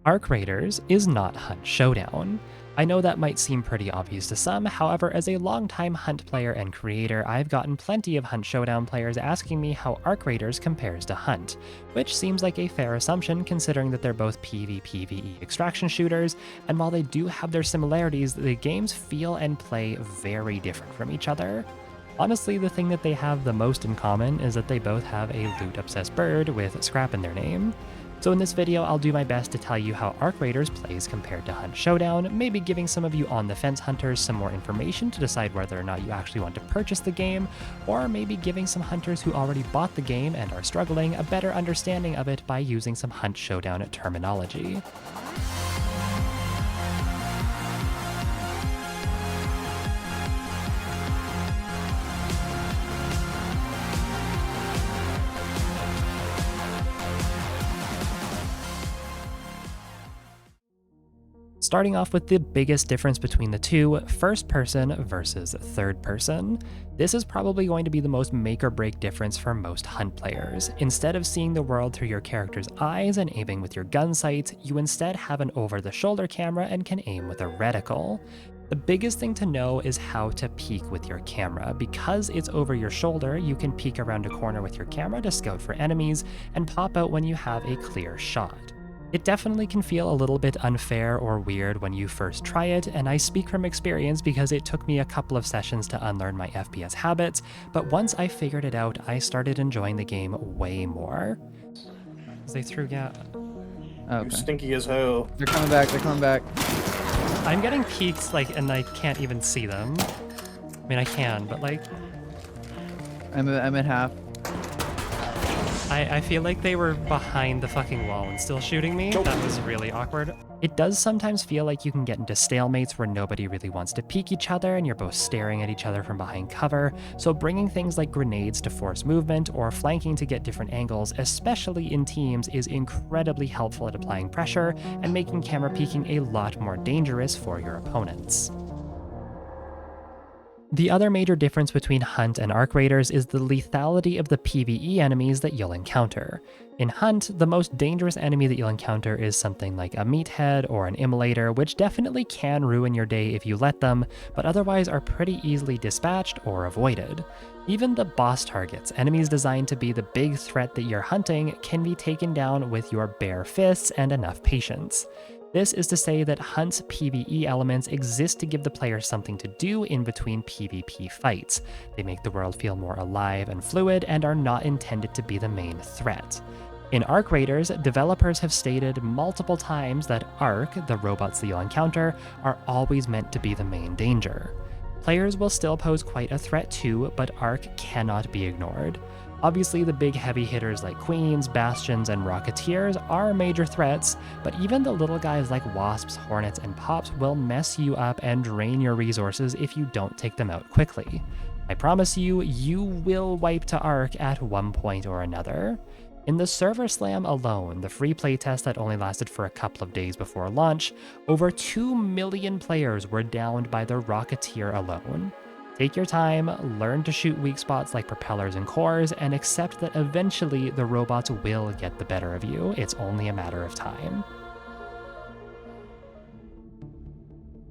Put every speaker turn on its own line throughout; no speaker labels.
Arc Raiders is not Hunt Showdown. I know that might seem pretty obvious to some, however, as a longtime Hunt player and creator, I've gotten plenty of Hunt Showdown players asking me how Arc Raiders compares to Hunt, which seems like a fair assumption considering that they're both PvPvE extraction shooters, and while they do have their similarities, the games feel and play very different from each other. Honestly, the thing that they have the most in common is that they both have a loot-obsessed bird with scrap in their name. So in this video, I'll do my best to tell you how Arc Raiders plays compared to Hunt Showdown, maybe giving some of you on-the-fence hunters some more information to decide whether or not you actually want to purchase the game, or maybe giving some hunters who already bought the game and are struggling a better understanding of it by using some Hunt Showdown terminology. Starting off with the biggest difference between the two, first person versus third person. This is probably going to be the most make or break difference for most Hunt players. Instead of seeing the world through your character's eyes and aiming with your gun sights, you instead have an over-the-shoulder camera and can aim with a reticle. The biggest thing to know is how to peek with your camera. Because it's over your shoulder, you can peek around a corner with your camera to scout for enemies and pop out when you have a clear shot. It definitely can feel a little bit unfair or weird when you first try it, and I speak from experience because it took me a couple of sessions to unlearn my FPS habits, but once I figured it out, I started enjoying the game way more. They threw
Oh,
You're
okay.
stinky as hell.
They're coming back. They're coming back.
I'm getting peeks, and I can't even see them. I mean, I can, but
I'm at half.
I feel like they were behind the fucking wall and still shooting me.
Nope.
That was really awkward. It does sometimes feel like you can get into stalemates where nobody really wants to peek each other and you're both staring at each other from behind cover, so bringing things like grenades to force movement or flanking to get different angles, especially in teams, is incredibly helpful at applying pressure and making camera peeking a lot more dangerous for your opponents. The other major difference between Hunt and Arc Raiders is the lethality of the PvE enemies that you'll encounter. In Hunt, the most dangerous enemy that you'll encounter is something like a meathead or an immolator, which definitely can ruin your day if you let them, but otherwise are pretty easily dispatched or avoided. Even the boss targets, enemies designed to be the big threat that you're hunting, can be taken down with your bare fists and enough patience. This is to say that Hunt's PvE elements exist to give the player something to do in between PvP fights. They make the world feel more alive and fluid and are not intended to be the main threat. In Arc Raiders, developers have stated multiple times that Arc, the robots that you'll encounter, are always meant to be the main danger. Players will still pose quite a threat too, but Arc cannot be ignored. Obviously, the big heavy hitters like Queens, Bastions, and Rocketeers are major threats, but even the little guys like Wasps, Hornets, and Pops will mess you up and drain your resources if you don't take them out quickly. I promise you, you will wipe to Arc at one point or another. In the server slam alone, the free playtest that only lasted for a couple of days before launch, over 2 million players were downed by the Rocketeer alone. Take your time, learn to shoot weak spots like propellers and cores, and accept that eventually the robots will get the better of you. It's only a matter of time.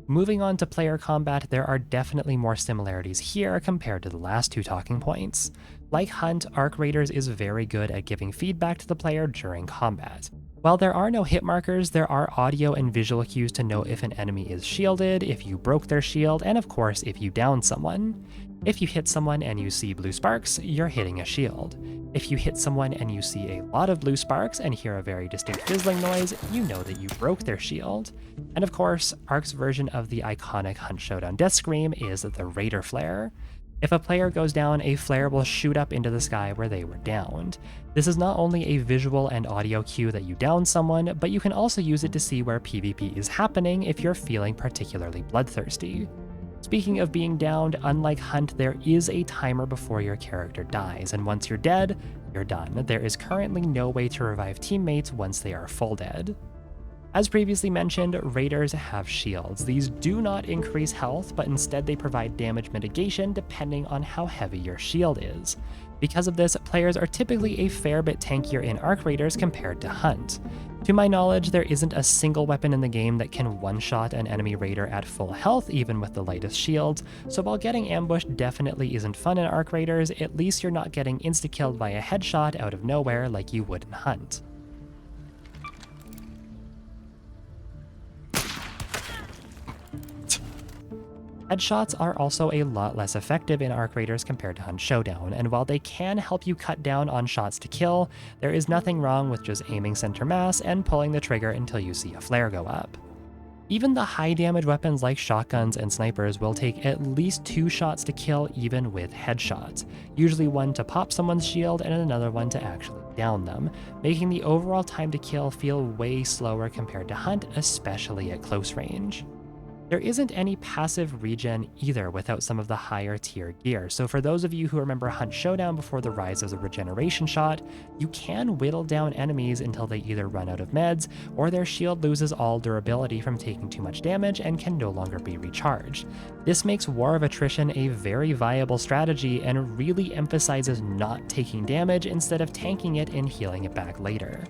Moving on to player combat, there are definitely more similarities here compared to the last two talking points. Like Hunt, Arc Raiders is very good at giving feedback to the player during combat. While there are no hit markers, there are audio and visual cues to know if an enemy is shielded, if you broke their shield, and of course if you downed someone. If you hit someone and you see blue sparks, you're hitting a shield. If you hit someone and you see a lot of blue sparks and hear a very distinct fizzling noise, you know that you broke their shield. And of course, Arc's version of the iconic Hunt Showdown death scream is the Raider Flare. If a player goes down, a flare will shoot up into the sky where they were downed. This is not only a visual and audio cue that you downed someone, but you can also use it to see where PvP is happening if you're feeling particularly bloodthirsty. Speaking of being downed, unlike Hunt, there is a timer before your character dies, and once you're dead, you're done. There is currently no way to revive teammates once they are full dead. As previously mentioned, raiders have shields. These do not increase health, but instead they provide damage mitigation depending on how heavy your shield is. Because of this, players are typically a fair bit tankier in Arc Raiders compared to Hunt. To my knowledge, there isn't a single weapon in the game that can one-shot an enemy raider at full health, even with the lightest shields, so while getting ambushed definitely isn't fun in Arc Raiders, at least you're not getting insta-killed by a headshot out of nowhere like you would in Hunt. Headshots are also a lot less effective in Arc Raiders compared to Hunt Showdown, and while they can help you cut down on shots to kill, there is nothing wrong with just aiming center mass and pulling the trigger until you see a flare go up. Even the high damage weapons like shotguns and snipers will take at least 2 shots to kill even with headshots, usually one to pop someone's shield and another one to actually down them, making the overall time to kill feel way slower compared to Hunt, especially at close range. There isn't any passive regen either without some of the higher tier gear, so for those of you who remember Hunt Showdown before the rise of the regeneration shot, you can whittle down enemies until they either run out of meds, or their shield loses all durability from taking too much damage and can no longer be recharged. This makes War of Attrition a very viable strategy and really emphasizes not taking damage instead of tanking it and healing it back later.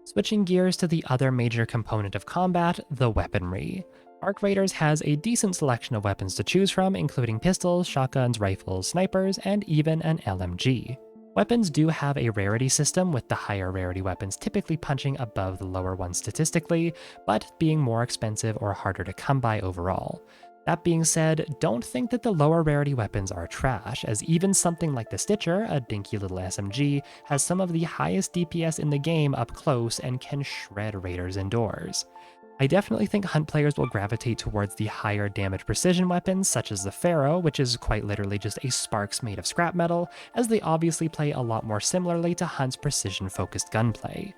Switching gears to the other major component of combat, the weaponry. Arc Raiders has a decent selection of weapons to choose from, including pistols, shotguns, rifles, snipers, and even an LMG. Weapons do have a rarity system, with the higher rarity weapons typically punching above the lower ones statistically, but being more expensive or harder to come by overall. That being said, don't think that the lower rarity weapons are trash, as even something like the Stitcher, a dinky little SMG, has some of the highest DPS in the game up close and can shred raiders indoors. I definitely think Hunt players will gravitate towards the higher damage precision weapons such as the theyre, which is quite literally just a sparks made of scrap metal, as they obviously play a lot more similarly to Hunt's precision-focused gunplay.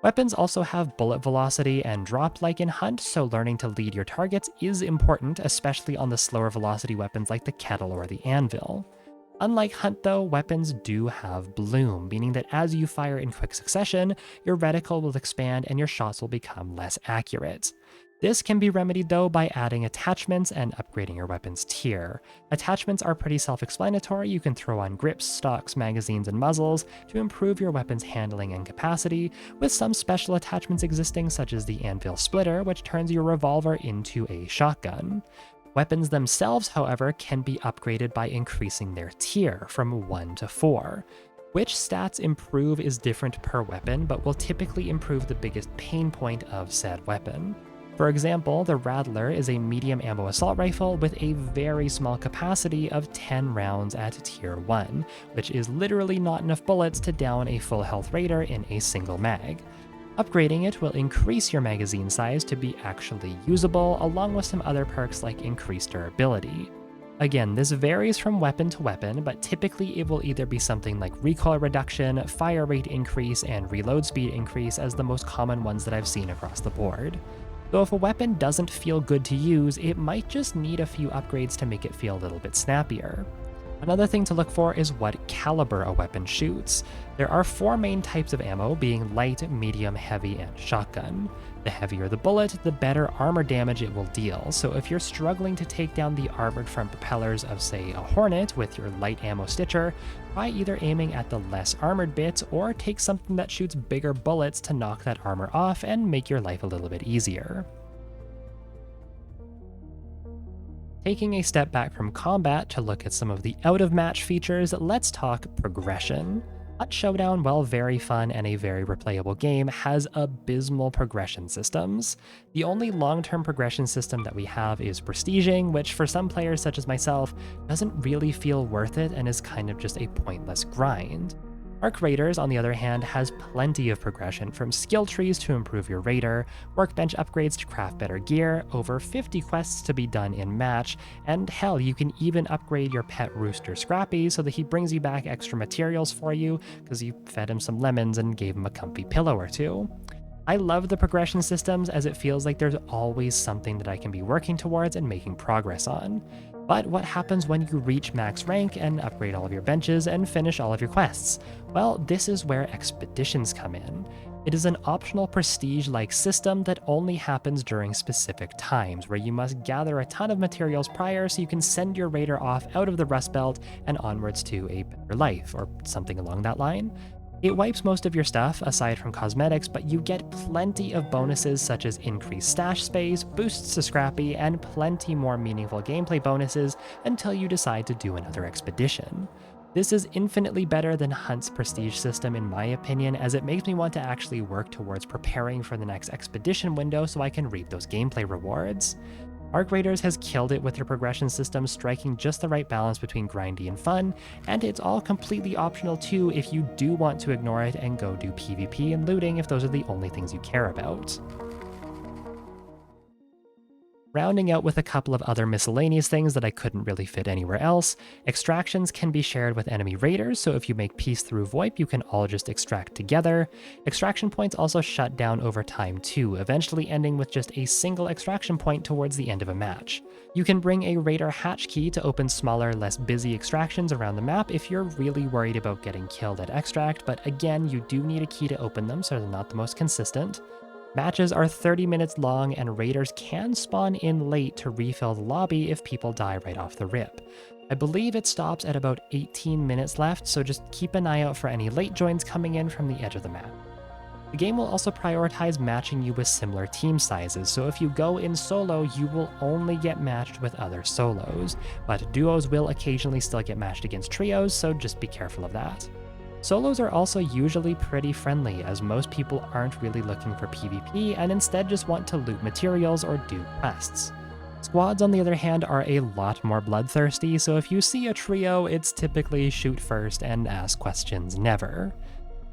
Weapons also have bullet velocity and drop like in Hunt, so learning to lead your targets is important, especially on the slower velocity weapons like the kettle or the anvil. Unlike Hunt though, weapons do have bloom, meaning that as you fire in quick succession, your reticle will expand and your shots will become less accurate. This can be remedied though by adding attachments and upgrading your weapon's tier. Attachments are pretty self-explanatory. You can throw on grips, stocks, magazines, and muzzles to improve your weapon's handling and capacity, with some special attachments existing such as the anvil splitter, which turns your revolver into a shotgun. Weapons themselves, however, can be upgraded by increasing their tier from 1 to 4. Which stats improve is different per weapon, but will typically improve the biggest pain point of said weapon. For example, the Rattler is a medium ammo assault rifle with a very small capacity of 10 rounds at tier 1, which is literally not enough bullets to down a full health raider in a single mag. Upgrading it will increase your magazine size to be actually usable, along with some other perks like increased durability. Again, this varies from weapon to weapon, but typically it will either be something like recoil reduction, fire rate increase, and reload speed increase as the most common ones that I've seen across the board. Though if a weapon doesn't feel good to use, it might just need a few upgrades to make it feel a little bit snappier. Another thing to look for is what caliber a weapon shoots. There are 4 main types of ammo, being light, medium, heavy, and shotgun. The heavier the bullet, the better armor damage it will deal, so if you're struggling to take down the armored front propellers of, say, a Hornet with your light ammo Stitcher, try either aiming at the less armored bits or take something that shoots bigger bullets to knock that armor off and make your life a little bit easier. Taking a step back from combat to look at some of the out-of-match features, let's talk progression. Hunt Showdown, while very fun and a very replayable game, has abysmal progression systems. The only long-term progression system that we have is prestiging, which for some players such as myself, doesn't really feel worth it and is kind of just a pointless grind. Arc Raiders, on the other hand, has plenty of progression, from skill trees to improve your raider, workbench upgrades to craft better gear, over 50 quests to be done in match, and hell, you can even upgrade your pet rooster Scrappy so that he brings you back extra materials for you because you fed him some lemons and gave him a comfy pillow or two. I love the progression systems as it feels like there's always something that I can be working towards and making progress on. But what happens when you reach max rank and upgrade all of your benches and finish all of your quests? Well, this is where expeditions come in. It is an optional prestige-like system that only happens during specific times, where you must gather a ton of materials prior so you can send your raider off out of the Rust Belt and onwards to a better life, or something along that line. It wipes most of your stuff, aside from cosmetics, but you get plenty of bonuses such as increased stash space, boosts to Scrappy, and plenty more meaningful gameplay bonuses until you decide to do another expedition. This is infinitely better than Hunt's prestige system in my opinion, as it makes me want to actually work towards preparing for the next expedition window so I can reap those gameplay rewards. Arc Raiders has killed it with their progression system, striking just the right balance between grindy and fun, and it's all completely optional too if you do want to ignore it and go do PvP and looting if those are the only things you care about. Rounding out with a couple of other miscellaneous things that I couldn't really fit anywhere else, extractions can be shared with enemy raiders, so if you make peace through VoIP, you can all just extract together. Extraction points also shut down over time too, eventually ending with just a single extraction point towards the end of a match. You can bring a raider hatch key to open smaller, less busy extractions around the map if you're really worried about getting killed at extract, but again, you do need a key to open them, so they're not the most consistent. Matches are 30 minutes long, and raiders can spawn in late to refill the lobby if people die right off the rip. I believe it stops at about 18 minutes left, so just keep an eye out for any late joins coming in from the edge of the map. The game will also prioritize matching you with similar team sizes, so if you go in solo, you will only get matched with other solos, but duos will occasionally still get matched against trios, so just be careful of that. Solos are also usually pretty friendly, as most people aren't really looking for PvP and instead just want to loot materials or do quests. Squads, on the other hand, are a lot more bloodthirsty, so if you see a trio, it's typically shoot first and ask questions never.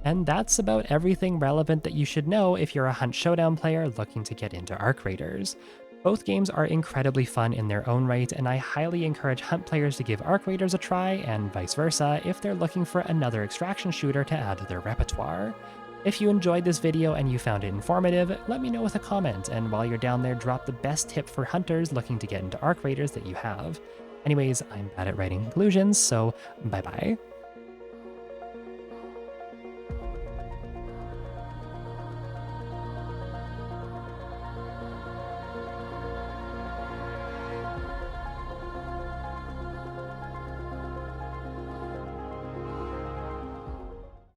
And that's about everything relevant that you should know if you're a Hunt Showdown player looking to get into Arc Raiders. Both games are incredibly fun in their own right, and I highly encourage Hunt players to give Arc Raiders a try, and vice versa, if they're looking for another extraction shooter to add to their repertoire. If you enjoyed this video and you found it informative, let me know with a comment, and while you're down there, drop the best tip for hunters looking to get into Arc Raiders that you have. Anyways, I'm bad at writing conclusions, so bye bye.